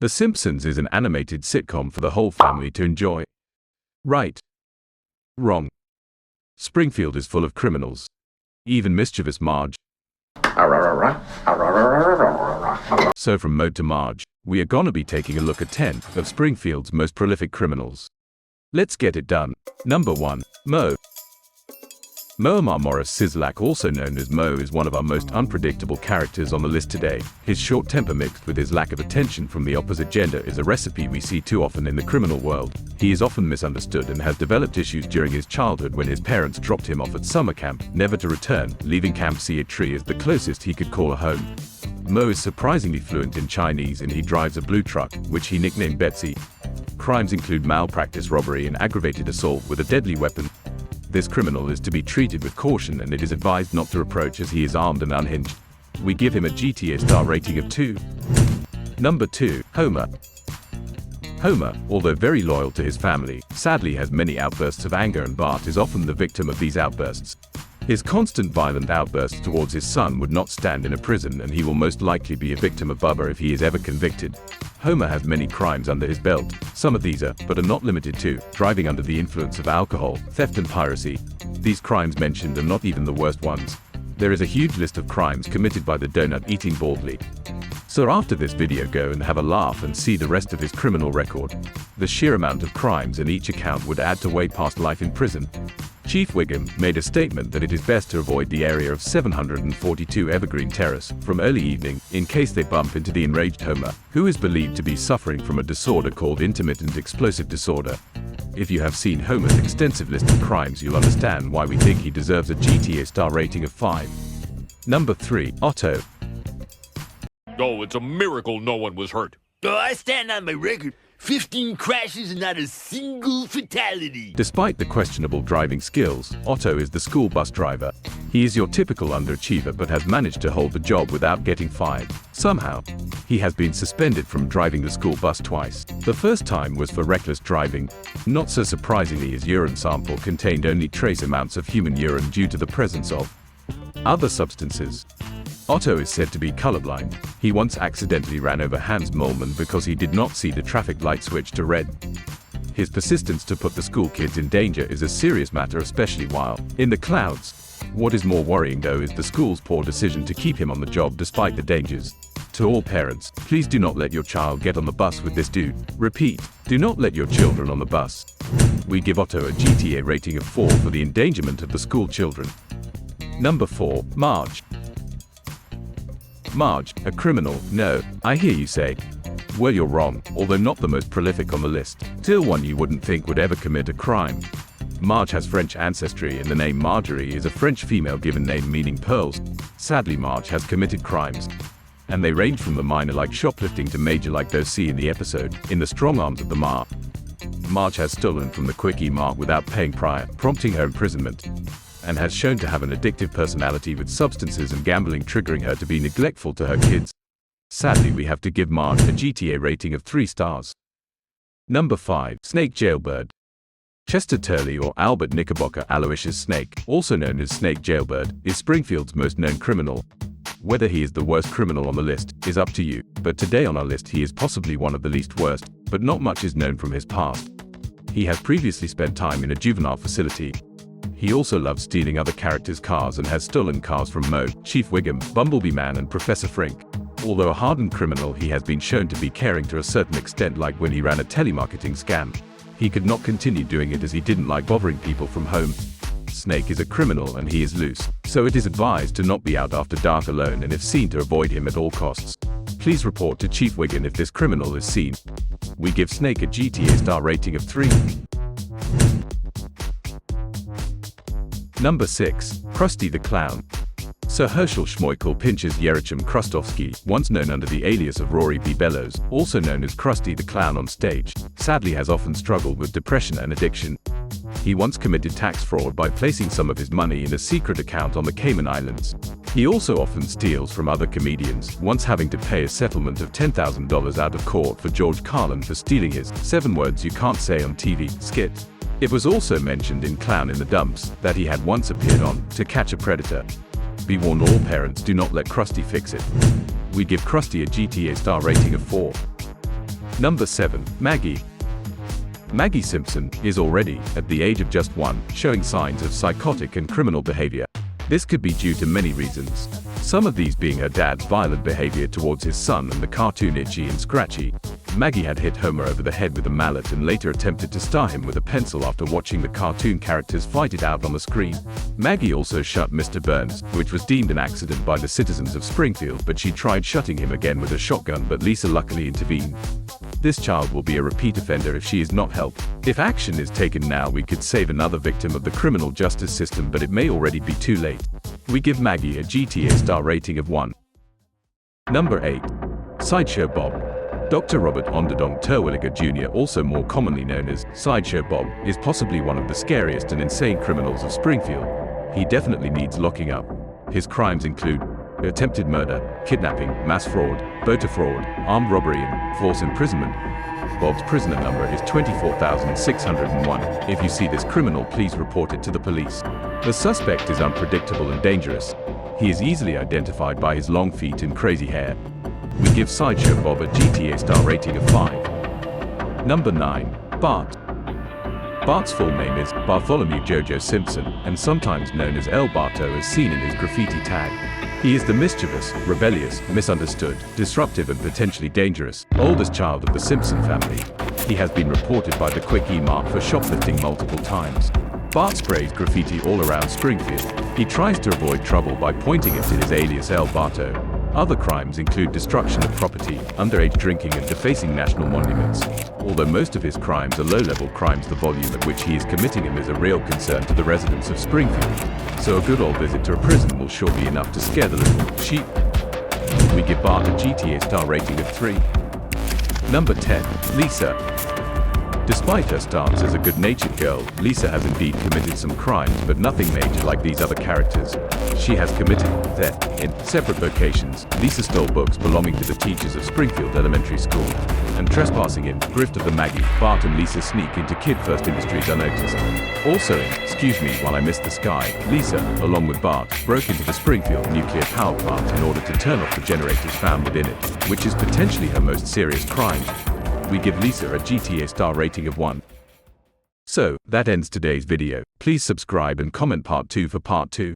The Simpsons is an animated sitcom for the whole family to enjoy. Right. Wrong. Springfield is full of criminals. Even mischievous Marge. So from Mode to Marge, we are gonna be taking a look at 10 of Springfield's most prolific criminals. Let's get it done. Number 1. Mo. Moamar Morris Sislak, also known as Mo, is one of our most unpredictable characters on the list today. His short temper mixed with his lack of attention from the opposite gender is a recipe we see too often in the criminal world. He is often misunderstood and has developed issues during his childhood when his parents dropped him off at summer camp, never to return, leaving Camp Sea Tree as the closest he could call a home. Mo is surprisingly fluent in Chinese and he drives a blue truck, which he nicknamed Betsy. Crimes include malpractice, robbery and aggravated assault with a deadly weapon. This criminal is to be treated with caution and it is advised not to approach as he is armed and unhinged. We give him a GTA star rating of 2. Number 2. Homer. Homer, although very loyal to his family, sadly has many outbursts of anger, and Bart is often the victim of these outbursts. His constant violent outbursts towards his son would not stand in a prison, and he will most likely be a victim of Bubba if he is ever convicted. Homer has many crimes under his belt. Some of these are, but are not limited to, driving under the influence of alcohol, theft and piracy. These crimes mentioned are not even the worst ones. There is a huge list of crimes committed by the donut eating baldly. So after this video, go and have a laugh and see the rest of his criminal record. The sheer amount of crimes in each account would add to way past life in prison. Chief Wiggum made a statement that it is best to avoid the area of 742 Evergreen Terrace from early evening in case they bump into the enraged Homer, who is believed to be suffering from a disorder called intermittent explosive disorder. If you have seen Homer's extensive list of crimes, you'll understand why we think he deserves a GTA star rating of 5. Number 3. Otto. Oh, it's a miracle no one was hurt. Oh, I stand on my record. 15 crashes and not a single fatality. Despite the questionable driving skills, Otto is the school bus driver. He is your typical underachiever but has managed to hold the job without getting fired. Somehow, he has been suspended from driving the school bus twice. The first time was for reckless driving. Not so surprisingly, his urine sample contained only trace amounts of human urine due to the presence of other substances. Otto is said to be colorblind. He once accidentally ran over Hans Moleman because he did not see the traffic light switch to red. His persistence to put the school kids in danger is a serious matter, especially while in the clouds. What is more worrying though is the school's poor decision to keep him on the job despite the dangers. To all parents, please do not let your child get on the bus with this dude. Repeat, do not let your children on the bus. We give Otto a GTA rating of 4 for the endangerment of the school children. Number 4. Marge. Marge, a criminal? No, I hear you say. Well, you're wrong, although not the most prolific on the list. Still one you wouldn't think would ever commit a crime. Marge has French ancestry and the name Marjorie is a French female given name meaning pearls. Sadly, Marge has committed crimes, and they range from the minor like shoplifting to major like those seen in the episode, In the Strong Arms of the Ma. Marge has stolen from the Quickie Mart without paying prior, prompting her imprisonment, and has shown to have an addictive personality with substances and gambling triggering her to be neglectful to her kids. Sadly, we have to give Marge a GTA rating of 3 stars. Number 5. Snake Jailbird. Chester Turley, or Albert Knickerbocker Aloysius Snake, also known as Snake Jailbird, is Springfield's most known criminal. Whether he is the worst criminal on the list is up to you, but today on our list he is possibly one of the least worst, but not much is known from his past. He has previously spent time in a juvenile facility. He also loves stealing other characters' cars and has stolen cars from Mo, Chief Wiggum, Bumblebee Man and Professor Frink. Although a hardened criminal, he has been shown to be caring to a certain extent, like when he ran a telemarketing scam. He could not continue doing it as he didn't like bothering people from home. Snake is a criminal and he is loose, so it is advised to not be out after dark alone and if seen to avoid him at all costs. Please report to Chief Wiggum if this criminal is seen. We give Snake a GTA star rating of 3. Number 6. Krusty the Clown. Sir Herschel Schmeichel Pinches Yerichim Krustovsky, once known under the alias of Rory B. Bellows, also known as Krusty the Clown on stage, sadly has often struggled with depression and addiction. He once committed tax fraud by placing some of his money in a secret account on the Cayman Islands. He also often steals from other comedians, once having to pay a settlement of $10,000 out of court for George Carlin for stealing his 7 words you can't say on TV skit. It was also mentioned in Clown in the Dumps that he had once appeared on To Catch a Predator. Be warned, all parents, do not let Krusty fix it. We give Krusty a GTA star rating of 4. Number 7. Maggie. Maggie Simpson is already, at the age of just 1, showing signs of psychotic and criminal behavior. This could be due to many reasons. Some of these being her dad's violent behavior towards his son and the cartoon Itchy and Scratchy. Maggie had hit Homer over the head with a mallet and later attempted to star him with a pencil after watching the cartoon characters fight it out on the screen. Maggie also shot Mr. Burns, which was deemed an accident by the citizens of Springfield, but she tried shutting him again with a shotgun, but Lisa luckily intervened. This child will be a repeat offender if she is not helped. If action is taken now, we could save another victim of the criminal justice system, but it may already be too late. We give Maggie a GTA star rating of 1. Number 8. Sideshow Bob. Dr. Robert Onderdonk Terwilliger Jr., also more commonly known as Sideshow Bob, is possibly one of the scariest and insane criminals of Springfield. He definitely needs locking up. His crimes include attempted murder, kidnapping, mass fraud, voter fraud, armed robbery, and false imprisonment. Bob's prisoner number is 24,601. If you see this criminal, please report it to the police. The suspect is unpredictable and dangerous. He is easily identified by his long feet and crazy hair. We give Sideshow Bob a GTA star rating of 5. Number 9. Bart. Bart's full name is Bartholomew Jojo Simpson, and sometimes known as El Barto as seen in his graffiti tag. He is the mischievous, rebellious, misunderstood, disruptive and potentially dangerous oldest child of the Simpson family. He has been reported by the Quick E-Mark for shoplifting multiple times. Bart sprays graffiti all around Springfield. He tries to avoid trouble by pointing it to his alias El Barto. Other crimes include destruction of property, underage drinking and defacing national monuments. Although most of his crimes are low-level crimes, the volume at which he is committing them is a real concern to the residents of Springfield. So a good old visit to a prison will sure be enough to scare the little sheep. We give Bart a GTA star rating of 3. Number 10. Lisa. Despite her stance as a good-natured girl, Lisa has indeed committed some crimes, but nothing major like these other characters. She has committed theft in separate vocations. Lisa stole books belonging to the teachers of Springfield Elementary School, and trespassing in Grift of the Maggie. Bart and Lisa sneak into Kid First Industries unnoticed. Also in Excuse Me While I Miss the Sky, Lisa, along with Bart, broke into the Springfield nuclear power plant in order to turn off the generators found within it, which is potentially her most serious crime. We give Lisa a GTA star rating of 1. So, that ends today's video. Please subscribe and comment part 2 for part 2.